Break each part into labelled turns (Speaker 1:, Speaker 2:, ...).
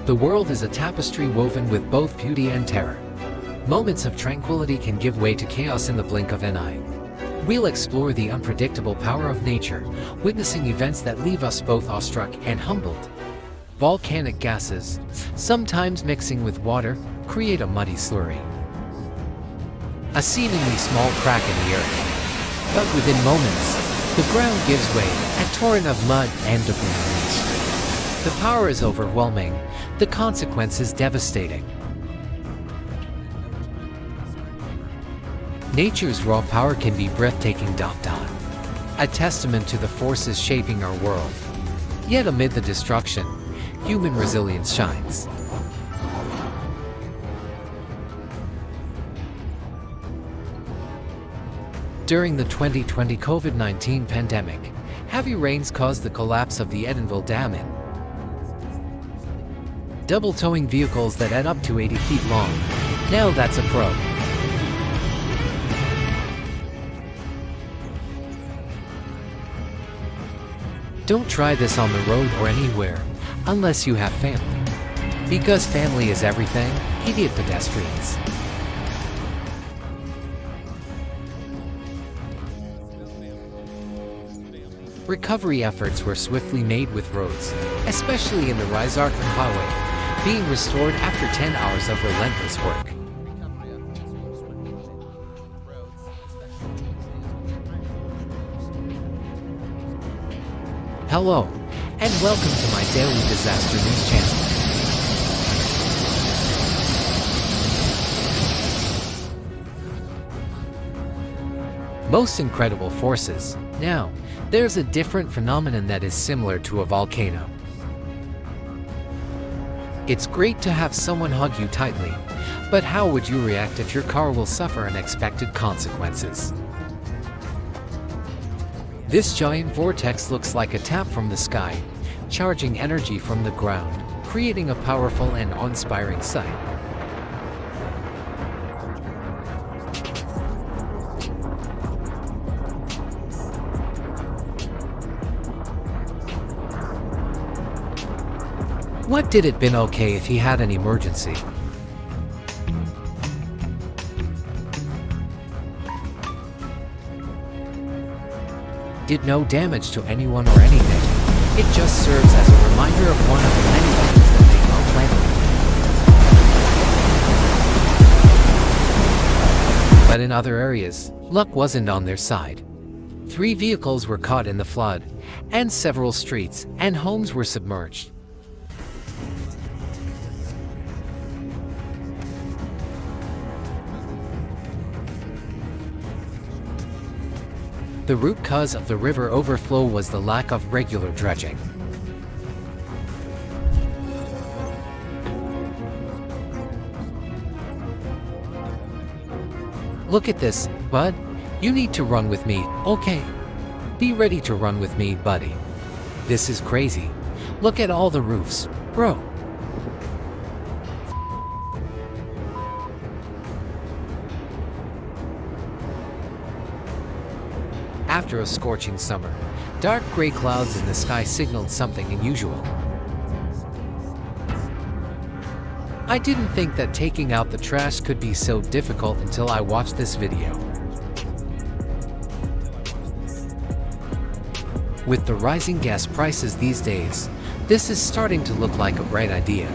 Speaker 1: The world is a tapestry woven with both beauty and terror. Moments of tranquility can give way to chaos in the blink of an eye. We'll explore the unpredictable power of nature, witnessing events that leave us both awestruck and humbled. Volcanic gases, sometimes mixing with water, create a muddy slurry. A seemingly small crack in the earth. But within moments, the ground gives way, a torrent of mud and debris released. The power is overwhelming, the consequences devastating. Nature's raw power can be breathtaking. A testament to the forces shaping our world. Yet amid the destruction, human resilience shines. During the 2020 COVID-19 pandemic, heavy rains caused the collapse of the Edenville Dam in double-towing vehicles that add up to 80 feet long. Now that's a pro. Don't try this on the road or anywhere, unless you have family. Because family is everything, idiot pedestrians. Recovery efforts were swiftly made with roads, especially in the Rizark Highway, being restored after 10 hours of relentless work. Hello, and welcome to my daily disaster news channel. Most incredible forces. Now, there's a different phenomenon that is similar to a volcano. It's great to have someone hug you tightly, but how would you react if your car will suffer unexpected consequences? This giant vortex looks like a tap from the sky, charging energy from the ground, creating a powerful and awe-inspiring sight. What did it been okay if he had an emergency? Did no damage to anyone or anything. It just serves as a reminder of one of the many things that make our planet. But in other areas, luck wasn't on their side. 3 vehicles were caught in the flood, and several streets and homes were submerged. The root cause of the river overflow was the lack of regular dredging. Look at this, bud. You need to run with me, okay? Be ready to run with me, buddy. This is crazy. Look at all the roofs, bro. After a scorching summer, dark gray clouds in the sky signaled something unusual. I didn't think that taking out the trash could be so difficult until I watched this video. With the rising gas prices these days, this is starting to look like a bright idea.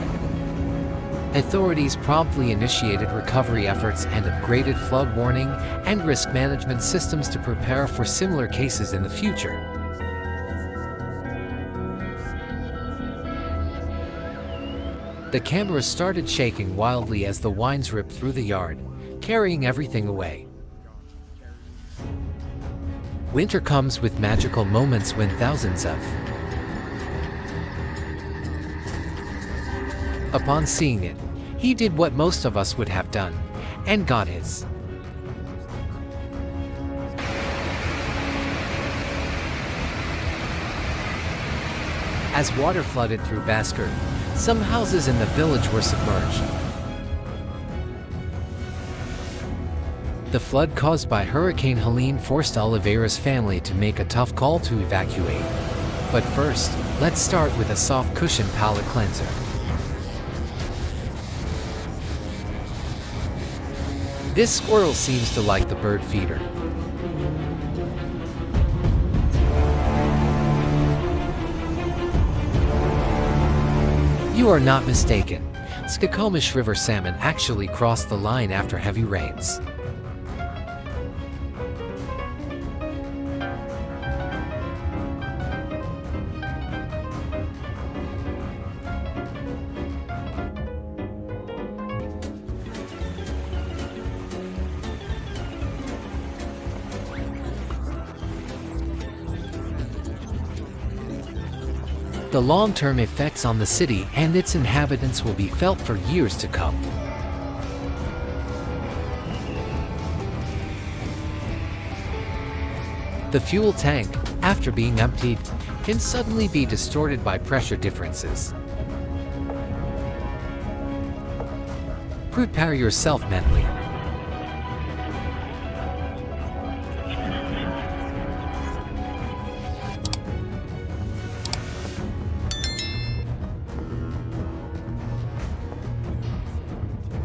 Speaker 1: Authorities promptly initiated recovery efforts and upgraded flood warning and risk management systems to prepare for similar cases in the future. The camera started shaking wildly as the winds ripped through the yard, carrying everything away. Winter comes with magical moments when thousands of Upon seeing it, he did what most of us would have done, and got his. As water flooded through Bhaskar, some houses in the village were submerged. The flood caused by Hurricane Helene forced Oliveira's family to make a tough call to evacuate. But first, let's start with a soft cushion palate cleanser. This squirrel seems to like the bird feeder. You are not mistaken. Skokomish River salmon actually crossed the line after heavy rains. The long-term effects on the city and its inhabitants will be felt for years to come. The fuel tank, after being emptied, can suddenly be distorted by pressure differences. Prepare yourself mentally.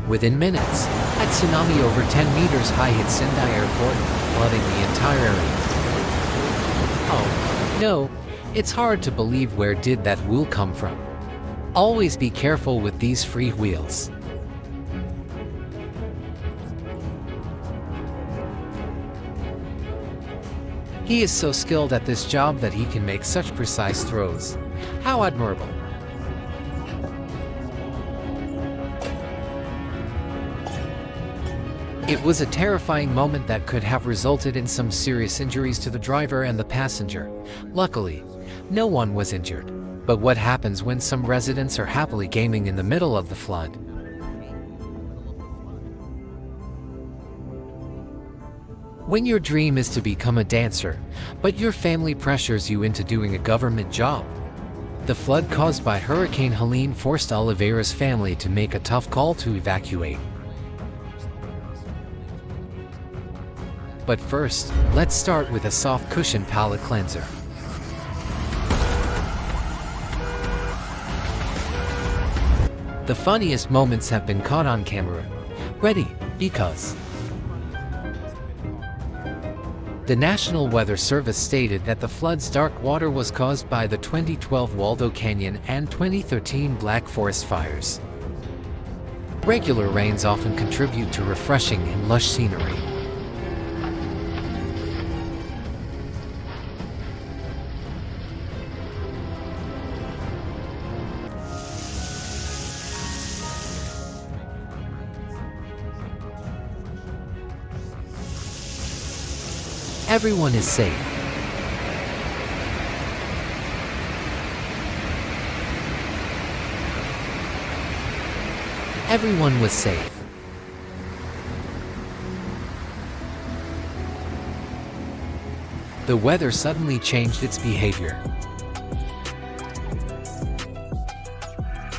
Speaker 1: Within minutes, a tsunami over 10 meters high hit Sendai Airport, flooding the entire area. Oh, no, it's hard to believe where did that wool come from. Always be careful with these free wheels. He is so skilled at this job that he can make such precise throws. How admirable. It was a terrifying moment that could have resulted in some serious injuries to the driver and the passenger. Luckily, no one was injured. But what happens when some residents are happily gaming in the middle of the flood? When your dream is to become a dancer, but your family pressures you into doing a government job. The flood caused by Hurricane Helene forced Oliveira's family to make a tough call to evacuate. But first, let's start with a soft cushion palate cleanser. The funniest moments have been caught on camera. Ready, because the National Weather Service stated that the flood's dark water was caused by the 2012 Waldo Canyon and 2013 Black Forest fires. Regular rains often contribute to refreshing and lush scenery. Everyone is safe. Everyone was safe. The weather suddenly changed its behavior.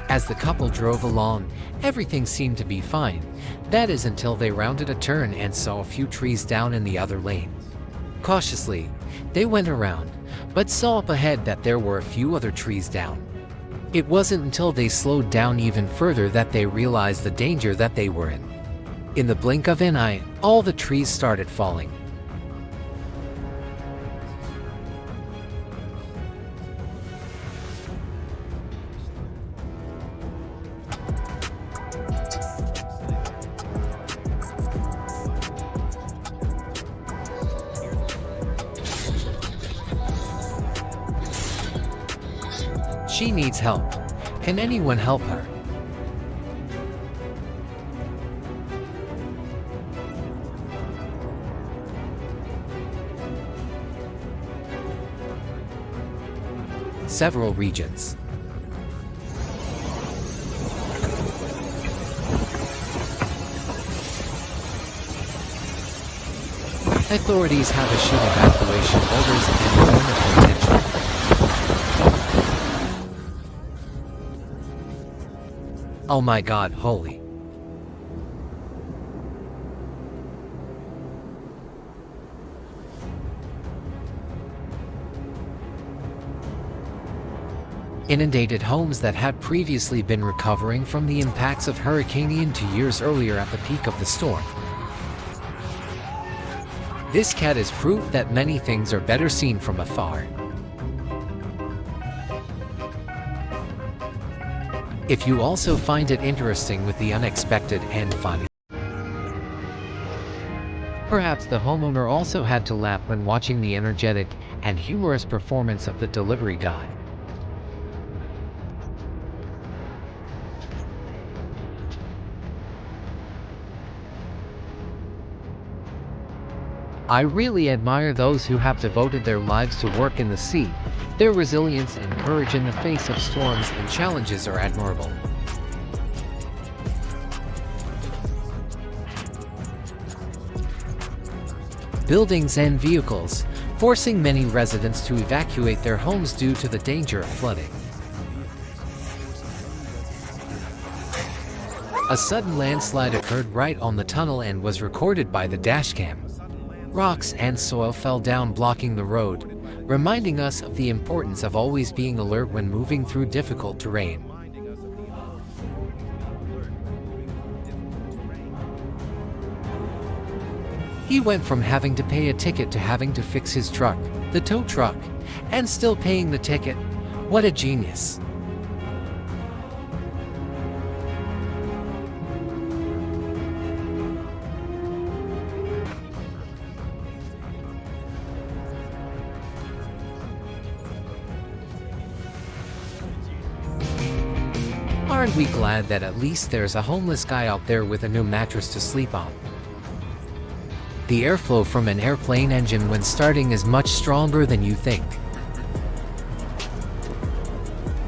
Speaker 1: As the couple drove along, everything seemed to be fine. That is until they rounded a turn and saw a few trees down in the other lane. Cautiously, they went around, but saw up ahead that there were a few other trees down. It wasn't until they slowed down even further that they realized the danger that they were in. In the blink of an eye, all the trees started falling. She needs help. Can anyone help her? Several regions. Authorities have issued evacuation orders and warn of potential. Oh my God, holy. Inundated homes that had previously been recovering from the impacts of Hurricane Ian 2 years earlier at the peak of the storm. This cat is proof that many things are better seen from afar. If you also find it interesting with the unexpected and funny. Perhaps the homeowner also had to laugh when watching the energetic and humorous performance of the delivery guy. I really admire those who have devoted their lives to work in the sea. Their resilience and courage in the face of storms and challenges are admirable. Buildings and vehicles, forcing many residents to evacuate their homes due to the danger of flooding. A sudden landslide occurred right on the tunnel and was recorded by the dashcam. Rocks and soil fell down, blocking the road, reminding us of the importance of always being alert when moving through difficult terrain. He went from having to pay a ticket to having to fix his truck, the tow truck, and still paying the ticket. What a genius! Aren't we glad that at least there's a homeless guy out there with a new mattress to sleep on? The airflow from an airplane engine when starting is much stronger than you think.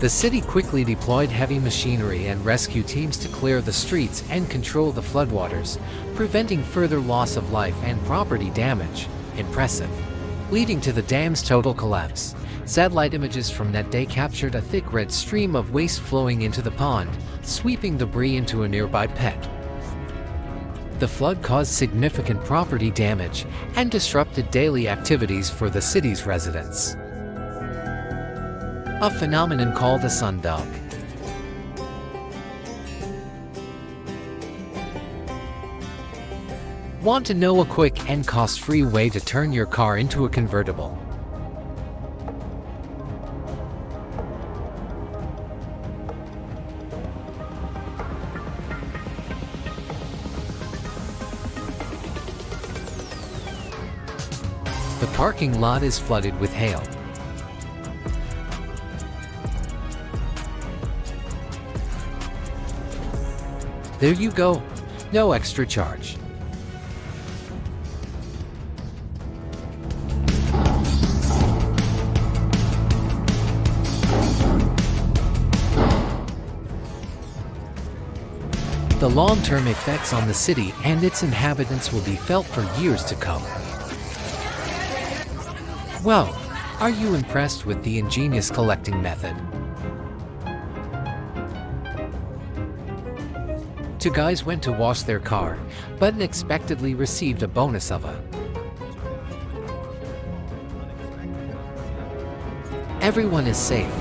Speaker 1: The city quickly deployed heavy machinery and rescue teams to clear the streets and control the floodwaters, preventing further loss of life and property damage. Impressive. Leading to the dam's total collapse. Satellite images from that day captured a thick red stream of waste flowing into the pond, sweeping debris into a nearby pet. The flood caused significant property damage and disrupted daily activities for the city's residents. A phenomenon called a sundog. Want to know a quick and cost-free way to turn your car into a convertible? The parking lot is flooded with hail. There you go, no extra charge. The long-term effects on the city and its inhabitants will be felt for years to come. Well, are you impressed with the ingenious collecting method? Two guys went to wash their car, but unexpectedly received a bonus of a. Everyone is safe.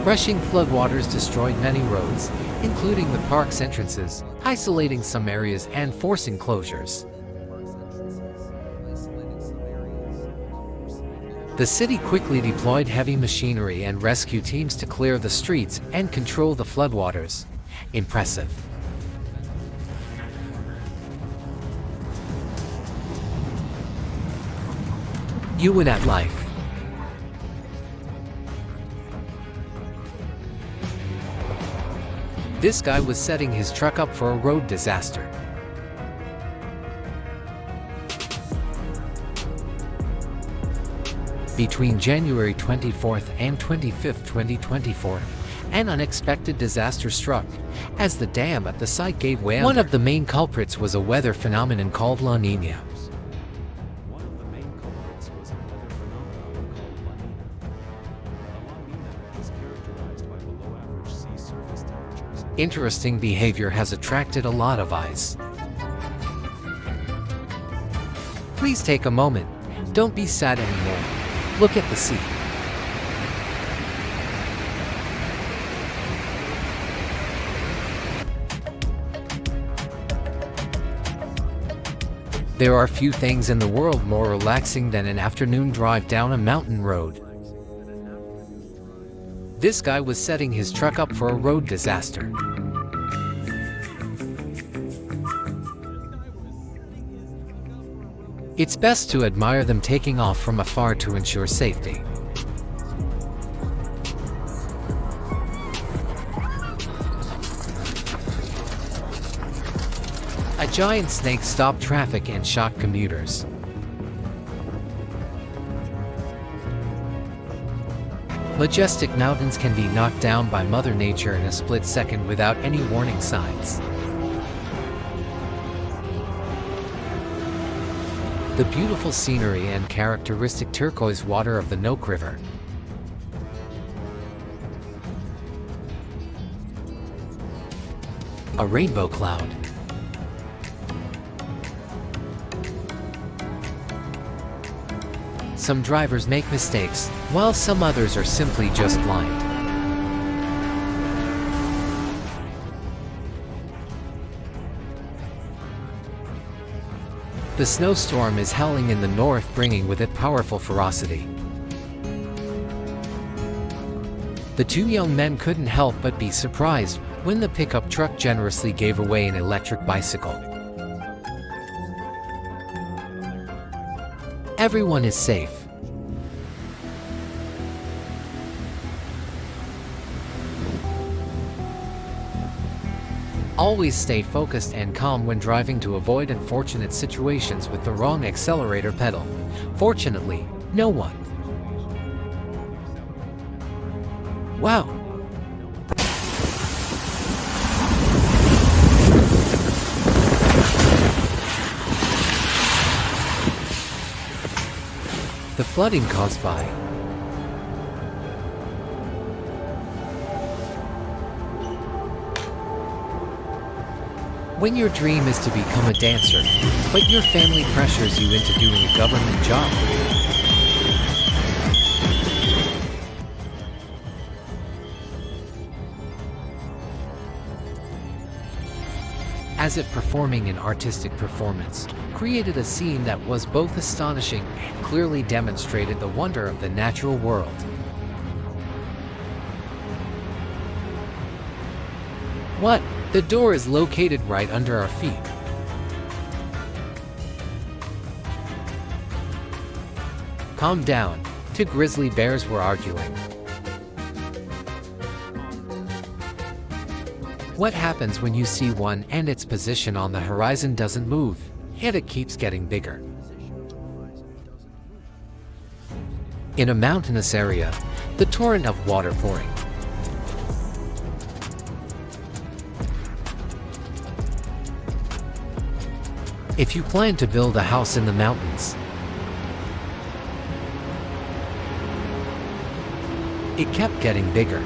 Speaker 1: Rushing floodwaters destroyed many roads, including the park's entrances, isolating some areas and forcing closures. The city quickly deployed heavy machinery and rescue teams to clear the streets and control the floodwaters. Impressive. You win at life. This guy was setting his truck up for a road disaster. Between January 24th and 25th, 2024, an unexpected disaster struck as the dam at the site gave way. One of the main culprits was a weather phenomenon called La Niña. Interesting behavior has attracted a lot of eyes. Please take a moment. Don't be sad anymore. Look at the sea. There are few things in the world more relaxing than an afternoon drive down a mountain road. This guy was setting his truck up for a road disaster. It's best to admire them taking off from afar to ensure safety. A giant snake stopped traffic and shocked commuters. Majestic mountains can be knocked down by Mother Nature in a split second without any warning signs. The beautiful scenery and characteristic turquoise water of the Nook River. A rainbow cloud. Some drivers make mistakes, while some others are simply just blind. The snowstorm is howling in the north, bringing with it powerful ferocity. The two young men couldn't help but be surprised when the pickup truck generously gave away an electric bicycle. Everyone is safe. Always stay focused and calm when driving to avoid unfortunate situations with the wrong accelerator pedal. Fortunately, no one. Wow! The flooding caused by when your dream is to become a dancer, but your family pressures you into doing a government job. As if performing an artistic performance created a scene that was both astonishing and clearly demonstrated the wonder of the natural world. What? The door is located right under our feet. Calm down. Two grizzly bears were arguing. What happens when you see one and its position on the horizon doesn't move, yet it keeps getting bigger? In a mountainous area, the torrent of water pouring. If you plan to build a house in the mountains, it kept getting bigger.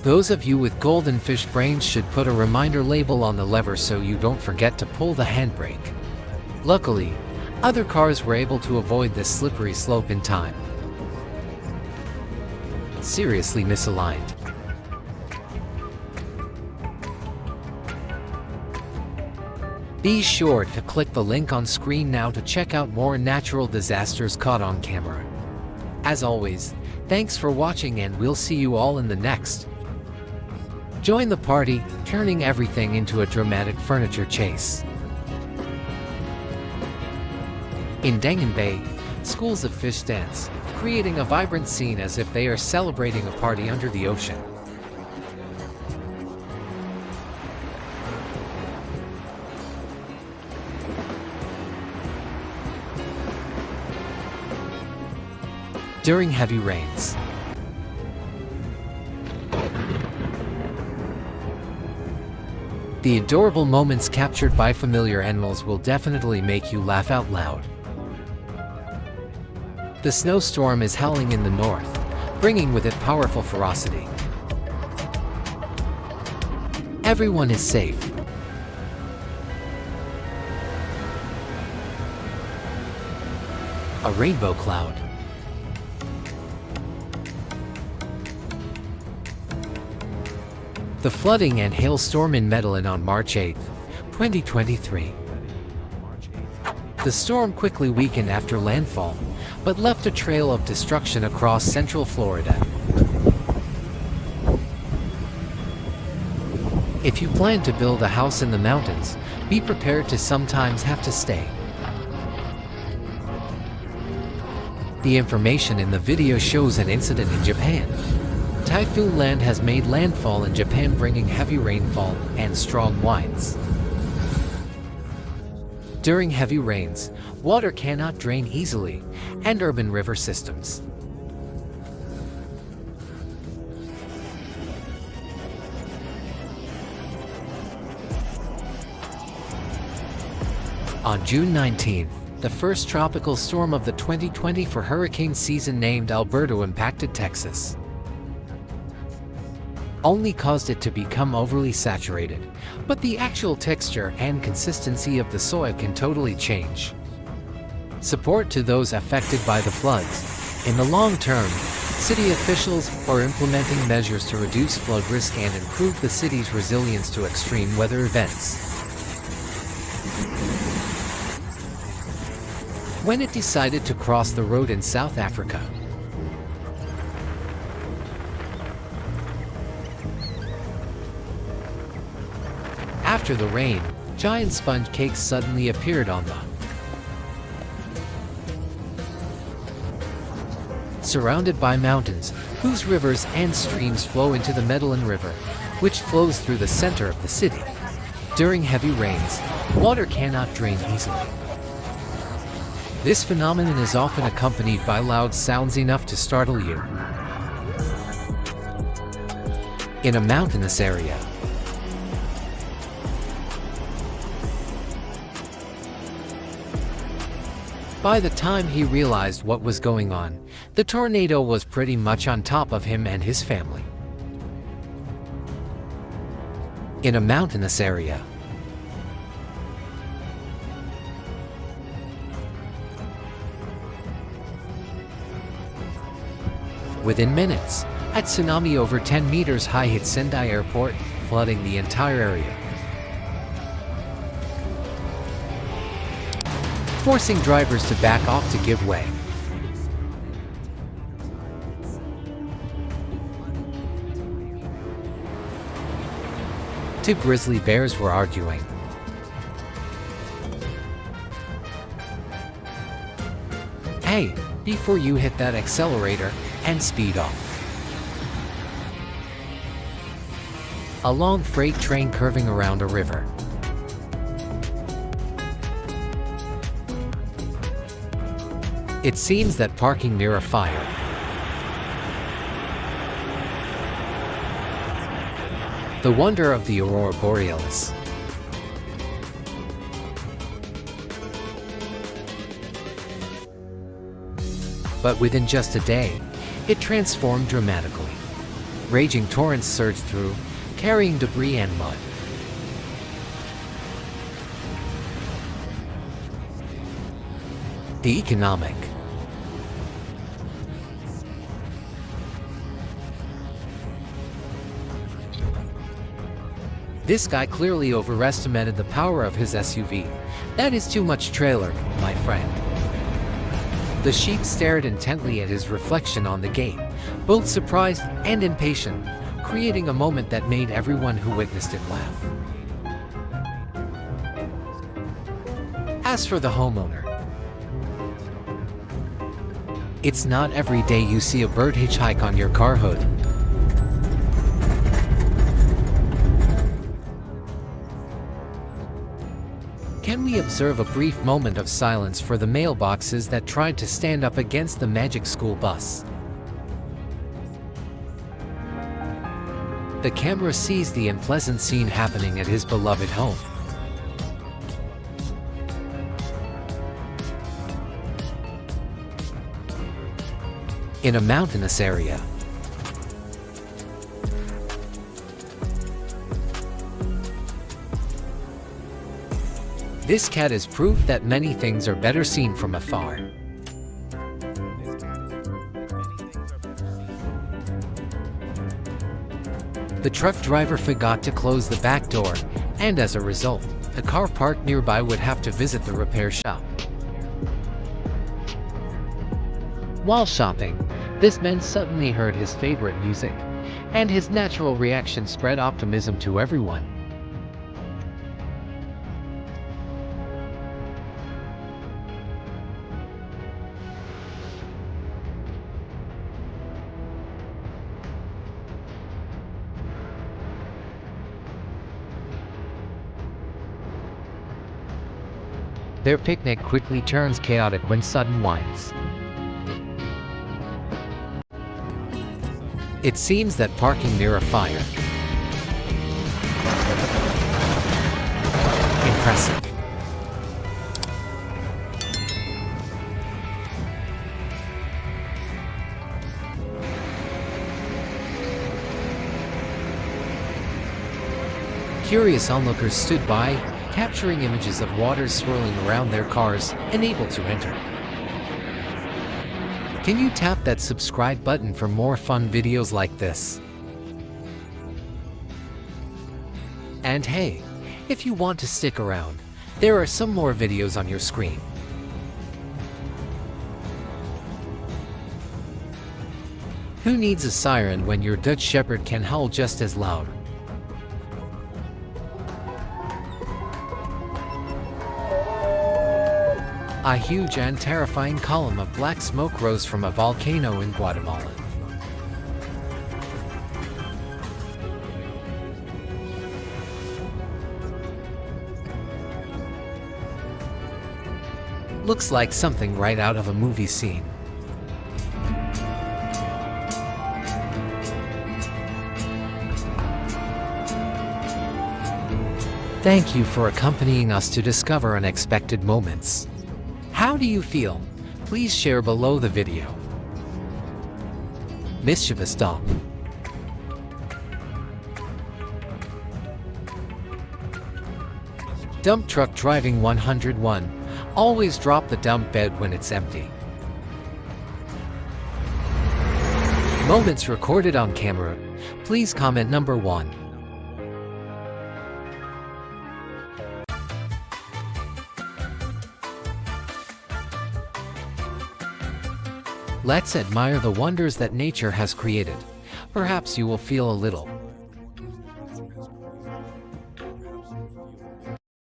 Speaker 1: Those of you with golden fish brains should put a reminder label on the lever so you don't forget to pull the handbrake. Luckily, other cars were able to avoid this slippery slope in time. Seriously misaligned. Be sure to click the link on screen now to check out more natural disasters caught on camera. As always, thanks for watching and we'll see you all in the next. Join the party, turning everything into a dramatic furniture chase. In Dangan Bay, schools of fish dance, creating a vibrant scene as if they are celebrating a party under the ocean. During heavy rains. The adorable moments captured by familiar animals will definitely make you laugh out loud. The snowstorm is howling in the north, bringing with it powerful ferocity. Everyone is safe. A rainbow cloud. The flooding and hailstorm in Medellin on March 8, 2023. The storm quickly weakened after landfall, but left a trail of destruction across central Florida. If you plan to build a house in the mountains, be prepared to sometimes have to stay. The information in the video shows an incident in Japan. Typhoon Land has made landfall in Japan, bringing heavy rainfall and strong winds. During heavy rains, water cannot drain easily, and urban river systems. On June 19th, the first tropical storm of the 2024 hurricane season named Alberto impacted Texas. Only caused it to become overly saturated, but the actual texture and consistency of the soil can totally change. Support to those affected by the floods. In the long term, city officials are implementing measures to reduce flood risk and improve the city's resilience to extreme weather events. When it decided to cross the road in South Africa. After the rain, giant sponge cakes suddenly appeared on the surrounded by mountains, whose rivers and streams flow into the Medellin River, which flows through the center of the city. During heavy rains, water cannot drain easily. This phenomenon is often accompanied by loud sounds enough to startle you. In a mountainous area, by the time he realized what was going on, the tornado was pretty much on top of him and his family. In a mountainous area, within minutes, a tsunami over 10 meters high hit Sendai Airport, flooding the entire area, forcing drivers to back off to give way. Two grizzly bears were arguing. Hey, before you hit that accelerator and speed off. A long freight train curving around a river. It seems that parking near a fire. The wonder of the aurora borealis. But within just a day, it transformed dramatically. Raging torrents surged through, carrying debris and mud. The economic. This guy clearly overestimated the power of his SUV. That is too much trailer, my friend. The sheep stared intently at his reflection on the gate, both surprised and impatient, creating a moment that made everyone who witnessed it laugh. As for the homeowner, it's not every day you see a bird hitchhike on your car hood. Can we observe a brief moment of silence for the mailboxes that tried to stand up against the magic school bus? The camera sees the unpleasant scene happening at his beloved home. In a mountainous area. This cat is proof that many things are better seen from afar. The truck driver forgot to close the back door, and as a result, the car parked nearby would have to visit the repair shop. While shopping, this man suddenly heard his favorite music, and his natural reaction spread optimism to everyone. Their picnic quickly turns chaotic when sudden winds. It seems that parking near a fire. Impressive. Curious onlookers stood by, capturing images of water swirling around their cars, unable to enter. Can you tap that subscribe button for more fun videos like this? And hey, if you want to stick around, there are some more videos on your screen. Who needs a siren when your Dutch Shepherd can howl just as loud? A huge and terrifying column of black smoke rose from a volcano in Guatemala. Looks like something right out of a movie scene. Thank you for accompanying us to discover unexpected moments. How do you feel? Please share below the video. Mischievous dog. Dump truck driving 101. Always drop the dump bed when it's empty. Moments recorded on camera. Please comment number 1. Let's admire the wonders that nature has created. Perhaps you will feel a little